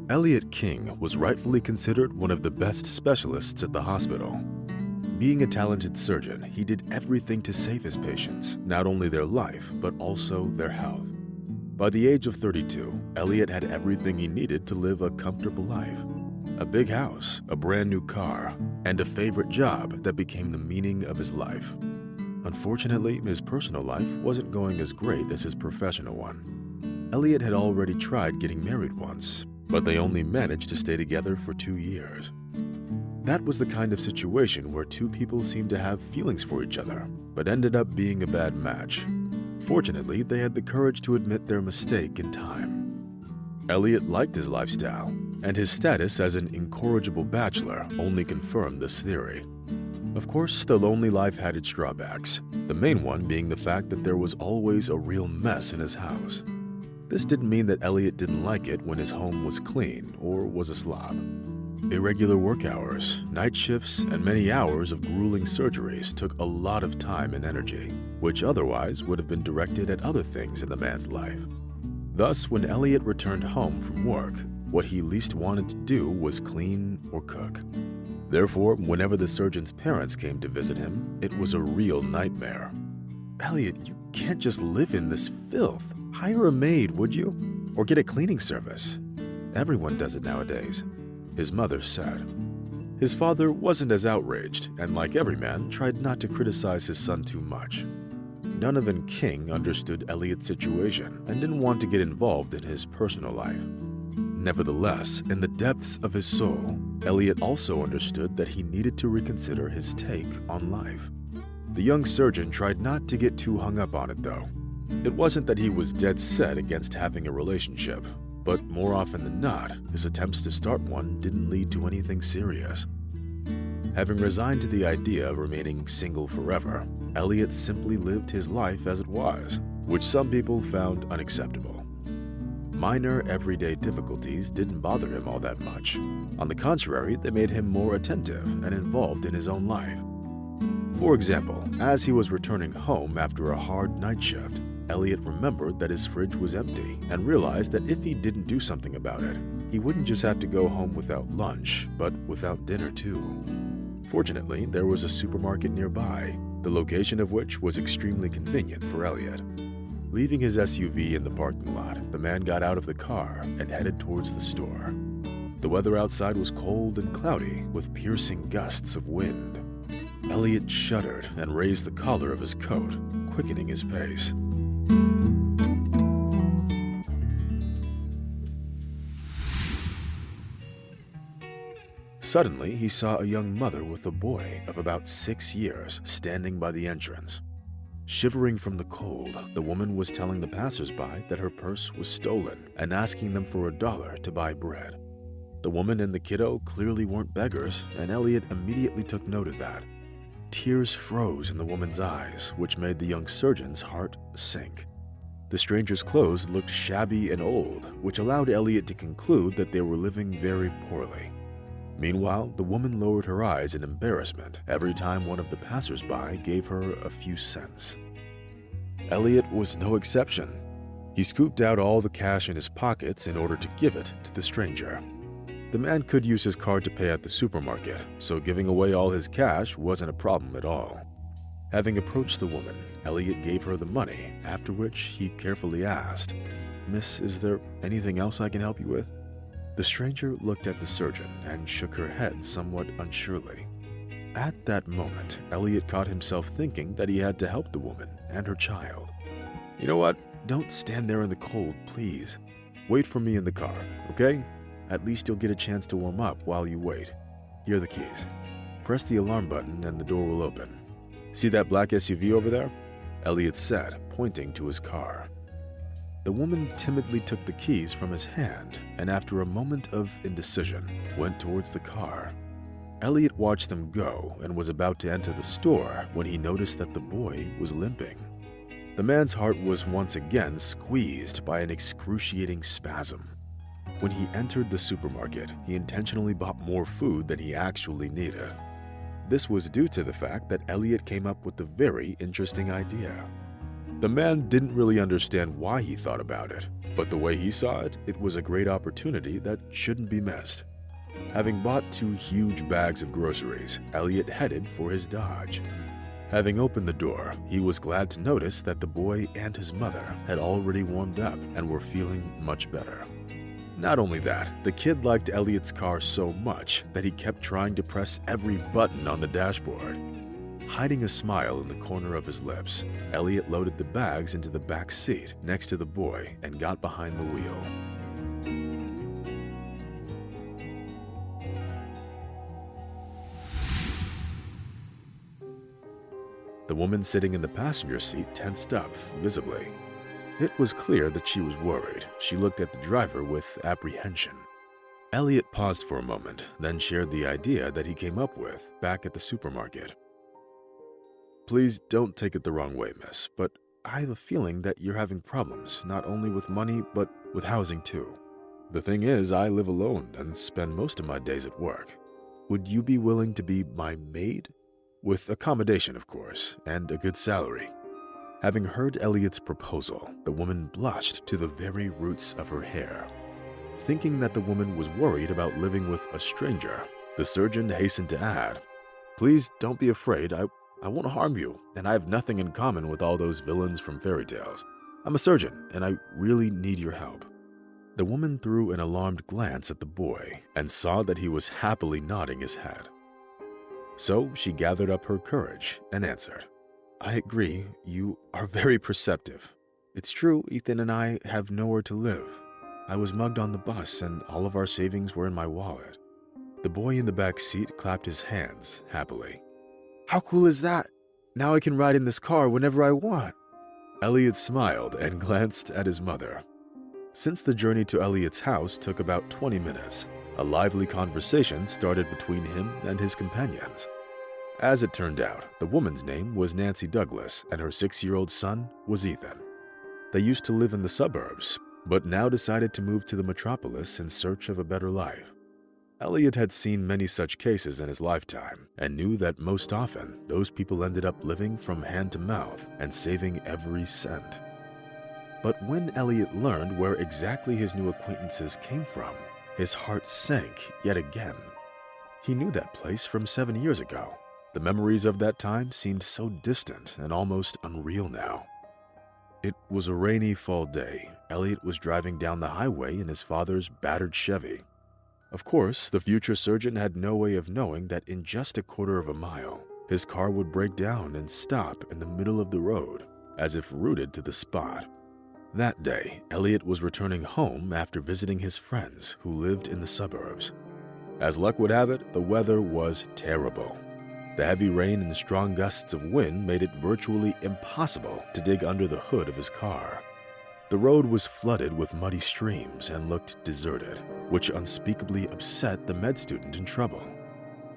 Elliot King was rightfully considered one of the best specialists at the hospital. Being a talented surgeon, he did everything to save his patients, not only their life, but also their health. By the age of 32, Elliot had everything he needed to live a comfortable life. A big house, a brand new car, and a favorite job that became the meaning of his life. Unfortunately, his personal life wasn't going as great as his professional one. Elliot had already tried getting married once, but they only managed to stay together for 2 years. That was the kind of situation where two people seemed to have feelings for each other, but ended up being a bad match. Fortunately, they had the courage to admit their mistake in time. Elliot liked his lifestyle, and his status as an incorrigible bachelor only confirmed this theory. Of course, the lonely life had its drawbacks, the main one being the fact that there was always a real mess in his house. This didn't mean that Elliot didn't like it when his home was clean or was a slob. Irregular work hours, night shifts, and many hours of grueling surgeries took a lot of time and energy, which otherwise would have been directed at other things in the man's life. Thus, when Elliot returned home from work, what he least wanted to do was clean or cook. Therefore, whenever the surgeon's parents came to visit him, it was a real nightmare. "Elliot, you can't just live in this filth. Hire a maid, would you? Or get a cleaning service. Everyone does it nowadays," his mother said. His father wasn't as outraged, and like every man, tried not to criticize his son too much. Donovan King understood Elliot's situation and didn't want to get involved in his personal life. Nevertheless, in the depths of his soul, Elliot also understood that he needed to reconsider his take on life. The young surgeon tried not to get too hung up on it, though. It wasn't that he was dead set against having a relationship, but more often than not, his attempts to start one didn't lead to anything serious. Having resigned to the idea of remaining single forever, Elliot simply lived his life as it was, which some people found unacceptable. Minor everyday difficulties didn't bother him all that much. On the contrary, they made him more attentive and involved in his own life. For example, as he was returning home after a hard night shift, Elliot remembered that his fridge was empty and realized that if he didn't do something about it, he wouldn't just have to go home without lunch, but without dinner too. Fortunately, there was a supermarket nearby, the location of which was extremely convenient for Elliot. Leaving his SUV in the parking lot, the man got out of the car and headed towards the store. The weather outside was cold and cloudy, with piercing gusts of wind. Elliot shuddered and raised the collar of his coat, quickening his pace. Suddenly, he saw a young mother with a boy of about 6 years standing by the entrance. Shivering from the cold, the woman was telling the passers-by that her purse was stolen and asking them for $1 to buy bread. The woman and the kiddo clearly weren't beggars, and Elliot immediately took note of that. Tears froze in the woman's eyes, which made the young surgeon's heart sink. The stranger's clothes looked shabby and old, which allowed Elliot to conclude that they were living very poorly. Meanwhile, the woman lowered her eyes in embarrassment every time one of the passers-by gave her a few cents. Elliot was no exception. He scooped out all the cash in his pockets in order to give it to the stranger. The man could use his card to pay at the supermarket, so giving away all his cash wasn't a problem at all. Having approached the woman, Elliot gave her the money, after which he carefully asked, "Miss, is there anything else I can help you with?" The stranger looked at the surgeon and shook her head somewhat unsurely. At that moment, Elliot caught himself thinking that he had to help the woman and her child. "You know what? Don't stand there in the cold, please. Wait for me in the car, okay? At least you'll get a chance to warm up while you wait. Here are the keys. Press the alarm button and the door will open. See that black SUV over there?" Elliot said, pointing to his car. The woman timidly took the keys from his hand and, after a moment of indecision, went towards the car. Elliot watched them go and was about to enter the store when he noticed that the boy was limping. The man's heart was once again squeezed by an excruciating spasm. When he entered the supermarket, he intentionally bought more food than he actually needed. This was due to the fact that Elliot came up with a very interesting idea. The man didn't really understand why he thought about it, But the way he saw it, it was a great opportunity that shouldn't be missed. Having bought 2 huge bags of groceries, Elliot headed for his Dodge. Having opened the door, he was glad to notice that the boy and his mother had already warmed up and were feeling much better. Not only that, the kid liked Elliot's car so much that he kept trying to press every button on the dashboard. Hiding a smile in the corner of his lips, Elliot loaded the bags into the back seat next to the boy and got behind the wheel. The woman sitting in the passenger seat tensed up visibly. It was clear that she was worried. She looked at the driver with apprehension. Elliot paused for a moment, then shared the idea that he came up with back at the supermarket. "Please don't take it the wrong way, miss, but I have a feeling that you're having problems, not only with money, but with housing too. The thing is, I live alone and spend most of my days at work. Would you be willing to be my maid? With accommodation, of course, and a good salary." Having heard Elliot's proposal, the woman blushed to the very roots of her hair. Thinking that the woman was worried about living with a stranger, the surgeon hastened to add, "Please don't be afraid. I won't harm you, and I have nothing in common with all those villains from fairy tales. I'm a surgeon, and I really need your help." The woman threw an alarmed glance at the boy and saw that he was happily nodding his head. So she gathered up her courage and answered, "I agree, you are very perceptive. It's true, Ethan and I have nowhere to live. I was mugged on the bus and all of our savings were in my wallet." The boy in the back seat clapped his hands happily. "How cool is that? Now I can ride in this car whenever I want." Elliot smiled and glanced at his mother. Since the journey to Elliot's house took about 20 minutes, a lively conversation started between him and his companions. As it turned out, the woman's name was Nancy Douglas and her 6-year-old son was Ethan. They used to live in the suburbs, but now decided to move to the metropolis in search of a better life. Elliot had seen many such cases in his lifetime and knew that most often those people ended up living from hand to mouth and saving every cent. But when Elliot learned where exactly his new acquaintances came from, his heart sank yet again. He knew that place from 7 years ago. The memories of that time seemed so distant and almost unreal now. It was a rainy fall day. Elliot was driving down the highway in his father's battered Chevy. Of course, the future surgeon had no way of knowing that in just a quarter of a mile, his car would break down and stop in the middle of the road, as if rooted to the spot. That day, Elliot was returning home after visiting his friends who lived in the suburbs. As luck would have it, the weather was terrible. The heavy rain and strong gusts of wind made it virtually impossible to dig under the hood of his car. The road was flooded with muddy streams and looked deserted, which unspeakably upset the med student in trouble.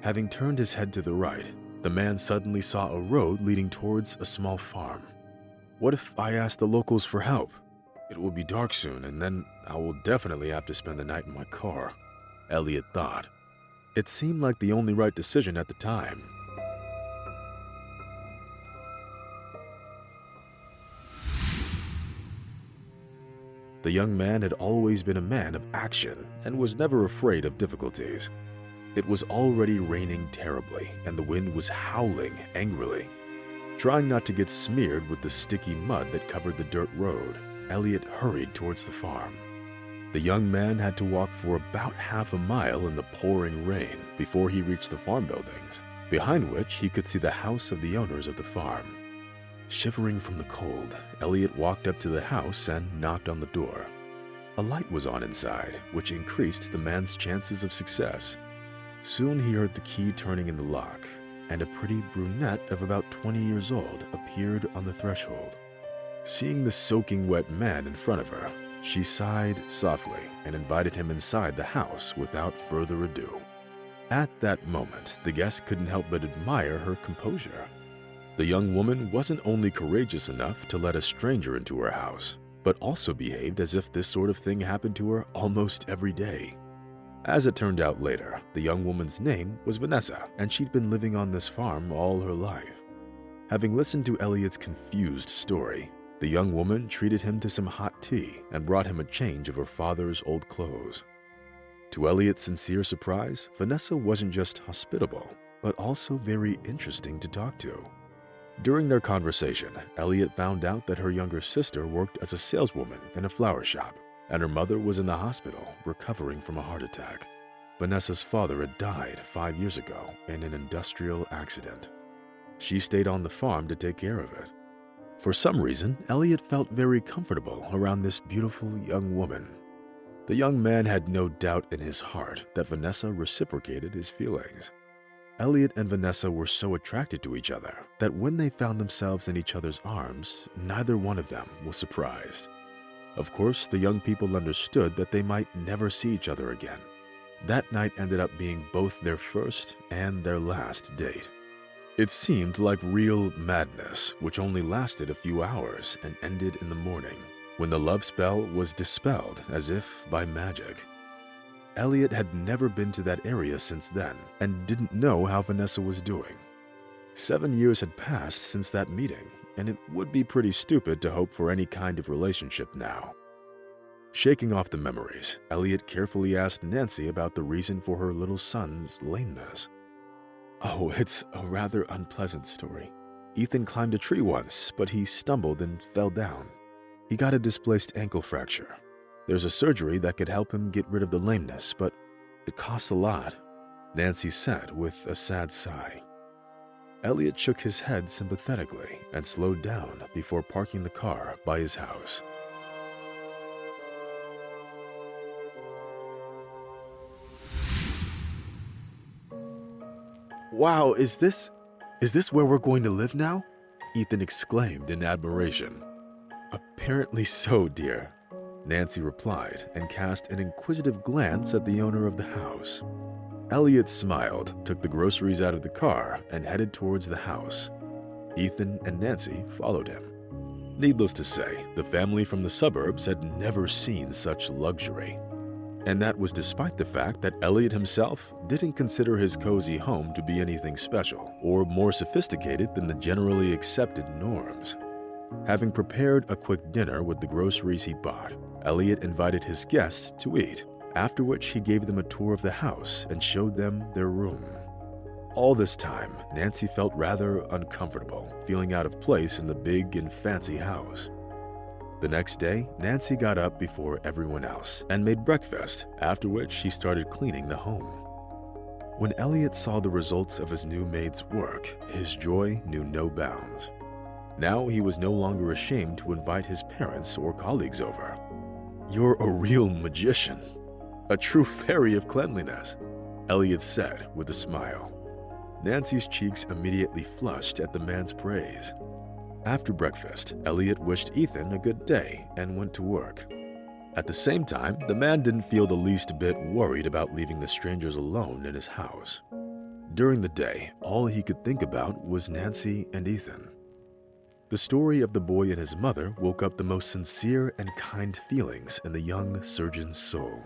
Having turned his head to the right, the man suddenly saw a road leading towards a small farm. What if I ask the locals for help? It will be dark soon, and then I will definitely have to spend the night in my car, Elliot thought. It seemed like the only right decision at the time. The young man had always been a man of action and was never afraid of difficulties. It was already raining terribly, and the wind was howling angrily. Trying not to get smeared with the sticky mud that covered the dirt road, Elliot hurried towards the farm. The young man had to walk for about half a mile in the pouring rain before he reached the farm buildings, behind which he could see the house of the owners of the farm. Shivering from the cold, Elliot walked up to the house and knocked on the door. A light was on inside, which increased the man's chances of success. Soon he heard the key turning in the lock, and a pretty brunette of about 20 years old appeared on the threshold. Seeing the soaking wet man in front of her, she sighed softly and invited him inside the house without further ado. At that moment, the guest couldn't help but admire her composure. The young woman wasn't only courageous enough to let a stranger into her house, but also behaved as if this sort of thing happened to her almost every day. As it turned out later, the young woman's name was Vanessa, and she'd been living on this farm all her life. Having listened to Elliot's confused story, The young woman treated him to some hot tea and brought him a change of her father's old clothes. To Elliot's sincere surprise, Vanessa wasn't just hospitable, but also very interesting to talk to. During their conversation, Elliot found out that her younger sister worked as a saleswoman in a flower shop, and her mother was in the hospital recovering from a heart attack. Vanessa's father had died 5 years ago in an industrial accident. She stayed on the farm to take care of it. For some reason, Elliot felt very comfortable around this beautiful young woman. The young man had no doubt in his heart that Vanessa reciprocated his feelings. Elliot and Vanessa were so attracted to each other that when they found themselves in each other's arms, neither one of them was surprised. Of course, the young people understood that they might never see each other again. That night ended up being both their first and their last date. It seemed like real madness, which only lasted a few hours and ended in the morning, when the love spell was dispelled as if by magic. Elliot had never been to that area since then and didn't know how Vanessa was doing. 7 years had passed since that meeting, and it would be pretty stupid to hope for any kind of relationship now. Shaking off the memories, Elliot carefully asked Nancy about the reason for her little son's lameness. "Oh, it's a rather unpleasant story. Ethan climbed a tree once, but he stumbled and fell down. He got a displaced ankle fracture. There's a surgery that could help him get rid of the lameness, but it costs a lot," Nancy said with a sad sigh. Elliot shook his head sympathetically and slowed down before parking the car by his house. "Wow, is this where we're going to live now?" Ethan exclaimed in admiration. "Apparently so, dear," Nancy replied and cast an inquisitive glance at the owner of the house. Elliot smiled, took the groceries out of the car, and headed towards the house. Ethan and Nancy followed him. Needless to say, the family from the suburbs had never seen such luxury. And that was despite the fact that Elliot himself didn't consider his cozy home to be anything special or more sophisticated than the generally accepted norms. Having prepared a quick dinner with the groceries he bought, Elliot invited his guests to eat, after which he gave them a tour of the house and showed them their room. All this time, Nancy felt rather uncomfortable, feeling out of place in the big and fancy house. The next day, Nancy got up before everyone else and made breakfast, after which she started cleaning the home. When Elliot saw the results of his new maid's work, his joy knew no bounds. Now he was no longer ashamed to invite his parents or colleagues over. "You're a real magician, a true fairy of cleanliness," Elliot said with a smile. Nancy's cheeks immediately flushed at the man's praise. After breakfast, Elliot wished Ethan a good day and went to work. At the same time, the man didn't feel the least bit worried about leaving the strangers alone in his house. During the day, all he could think about was Nancy and Ethan. The story of the boy and his mother woke up the most sincere and kind feelings in the young surgeon's soul.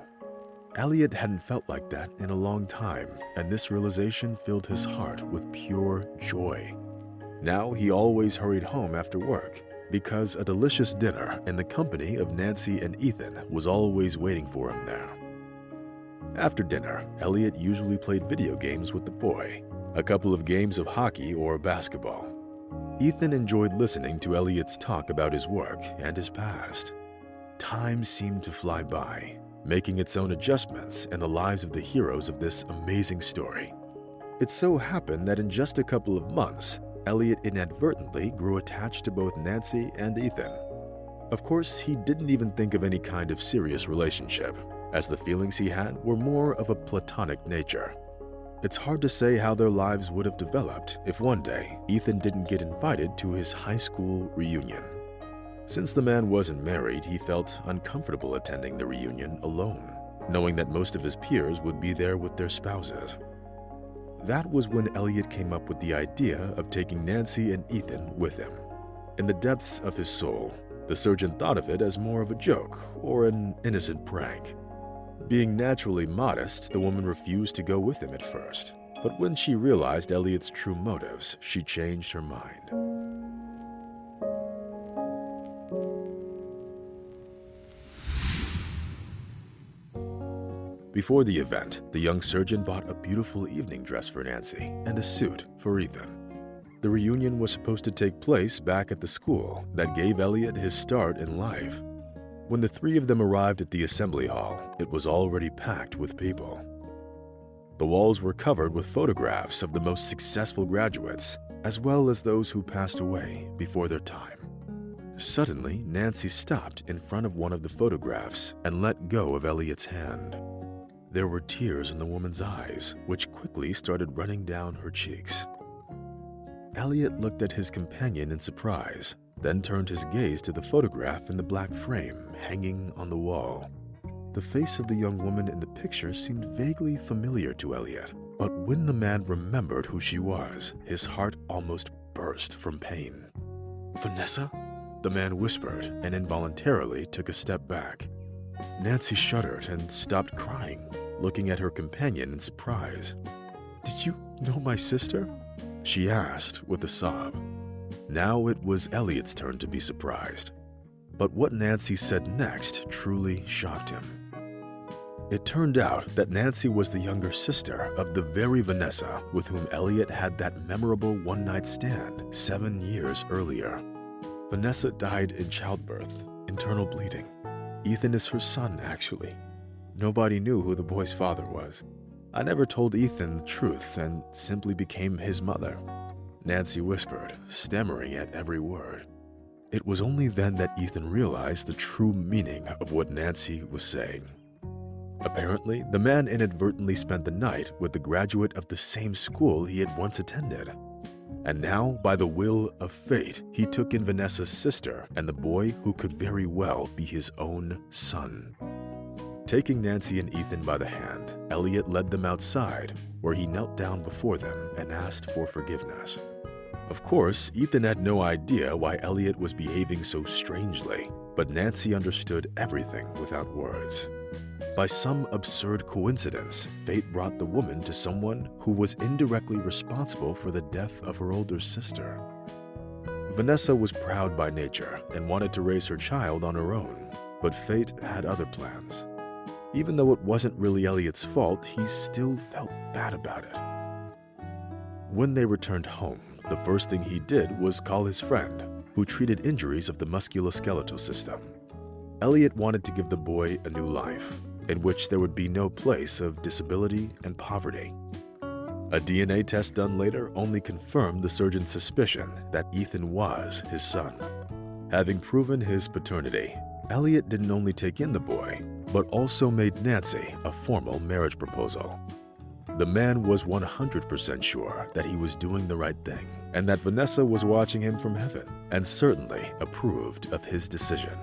Elliot hadn't felt like that in a long time, and this realization filled his heart with pure joy. Now he always hurried home after work, because a delicious dinner in the company of Nancy and Ethan was always waiting for him there. After dinner, Elliot usually played video games with the boy, a couple of games of hockey or basketball. Ethan enjoyed listening to Elliot's talk about his work and his past. Time seemed to fly by, making its own adjustments in the lives of the heroes of this amazing story. It so happened that in just a couple of months, Elliot inadvertently grew attached to both Nancy and Ethan. Of course, he didn't even think of any kind of serious relationship, as the feelings he had were more of a platonic nature. It's hard to say how their lives would have developed if one day Ethan didn't get invited to his high school reunion. Since the man wasn't married, he felt uncomfortable attending the reunion alone, knowing that most of his peers would be there with their spouses. That was when Elliot came up with the idea of taking Nancy and Ethan with him. In the depths of his soul, the surgeon thought of it as more of a joke or an innocent prank. Being naturally modest, the woman refused to go with him at first, but when she realized Elliot's true motives, she changed her mind. Before the event, the young surgeon bought a beautiful evening dress for Nancy and a suit for Ethan. The reunion was supposed to take place back at the school that gave Elliot his start in life. When the three of them arrived at the assembly hall, it was already packed with people. The walls were covered with photographs of the most successful graduates, as well as those who passed away before their time. Suddenly, Nancy stopped in front of one of the photographs and let go of Elliot's hand. There were tears in the woman's eyes, which quickly started running down her cheeks. Elliot looked at his companion in surprise, then turned his gaze to the photograph in the black frame hanging on the wall. The face of the young woman in the picture seemed vaguely familiar to Elliot, but when the man remembered who she was, his heart almost burst from pain. "Vanessa?" the man whispered and involuntarily took a step back. Nancy shuddered and stopped crying, looking at her companion in surprise. "Did you know my sister?" she asked with a sob. Now it was Elliot's turn to be surprised. But what Nancy said next truly shocked him. It turned out that Nancy was the younger sister of the very Vanessa with whom Elliot had that memorable one-night stand 7 years earlier. Vanessa died in childbirth, internal bleeding. Ethan is her son, actually. Nobody knew who the boy's father was. I never told Ethan the truth and simply became his mother," Nancy whispered, stammering at every word. It was only then that Ethan realized the true meaning of what Nancy was saying. Apparently, the man inadvertently spent the night with the graduate of the same school he had once attended. And now, by the will of fate, he took in Vanessa's sister and the boy who could very well be his own son. Taking Nancy and Ethan by the hand, Elliot led them outside, where he knelt down before them and asked for forgiveness. Of course, Ethan had no idea why Elliot was behaving so strangely, but Nancy understood everything without words. By some absurd coincidence, fate brought the woman to someone who was indirectly responsible for the death of her older sister. Vanessa was proud by nature and wanted to raise her child on her own, but fate had other plans. Even though it wasn't really Elliot's fault, he still felt bad about it. When they returned home, the first thing he did was call his friend, who treated injuries of the musculoskeletal system. Elliot wanted to give the boy a new life, in which there would be no place of disability and poverty. A DNA test done later only confirmed the surgeon's suspicion that Ethan was his son. Having proven his paternity, Elliot didn't only take in the boy, but also made Nancy a formal marriage proposal. The man was 100% sure that he was doing the right thing, and that Vanessa was watching him from heaven, and certainly approved of his decision.